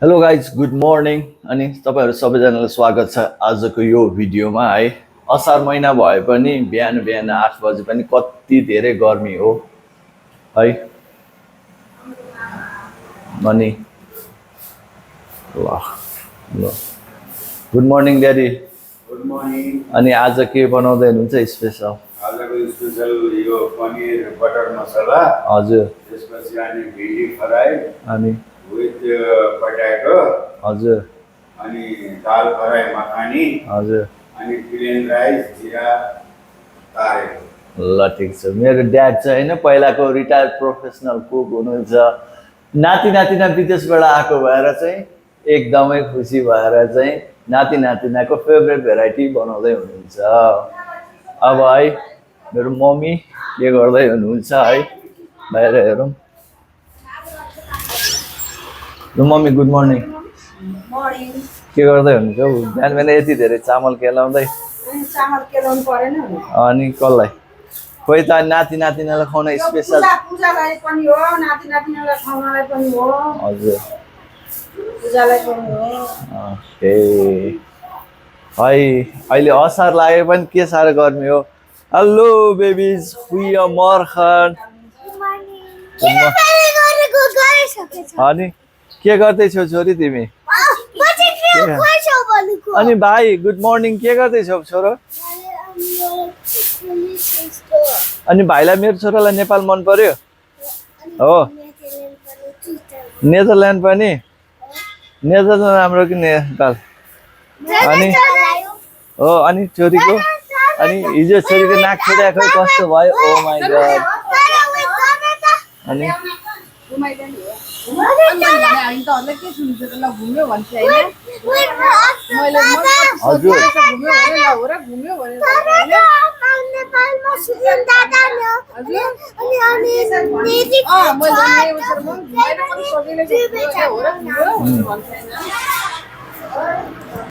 Hello guys good morning अनि तपाईँहरू सबैजनालाई स्वागत छ आजको यो भिडियोमा है। असार महिना भए पनि बिहान बिहान 8 बजे पनि कति धेरै गर्मी हो है। अनि ल ल good morning daddy. Good morning. अनि आज के बनाउँदै हुनुहुन्छ स्पेसल? आजको स्पेसल यो पनिर बटर मसला, हजुर। त्यसपछि अनि भिन्डी फ्राई अनि विथ पोटेटो, हजुर। अनि दाल फ्राई मखानी, हजुर। अनि प्लेन राइस जिरा तारेको। ल ठिक छ। मेरो ड्याड चाहिँ होइन पहिलाको रिटायर्ड प्रोफेसनल कुक हुनुहुन्छ। नाति नातिना विदेशबाट आएको भएर चाहिँ एकदमै खुसी भएर चाहिँ नाति नातिनाको फेभरेट भेराइटी बनाउँदै हुनुहुन्छ। अब है मेरो मम्मी के गर्दै हुनुहुन्छ है, बाहिर हेरौँ। Mummy good morning. मर्निङ। के गर्दै हुनुहुन्छ हौ? बिहान बिहान यति धेरै चामल केलाउँदै? चामल केलाउनु परेन नि। अनि कसलाई? खोइ त नाति नातिनालाई खुवाउन स्पेसल। पूजालाई पनि हो, नाति नातिनालाई खुवाउनलाई पनि हो। हजुर, पूजालाई पनि हो। ओके है। अहिले असार लाग्यो पनि के साह्रो गर्मी हो। हेलो बेबिज, गोeiemorgen। अनि के गर्दैछौ छोरी तिमी? अनि भाइ गुड मर्निङ, के गर्दैछौ छोरो? अनि भाइलाई मेरो छोरालाई नेपाल मन पर्यो हो? नेदरल्यान्ड पनि? नेदरल्यान्ड राम्रो कि नेपाल? अनि हो अनि छोरीको अनि हिजो छोरीको नाक छुट्याएको कस्तो भयो? ओ माई गॉड। अनि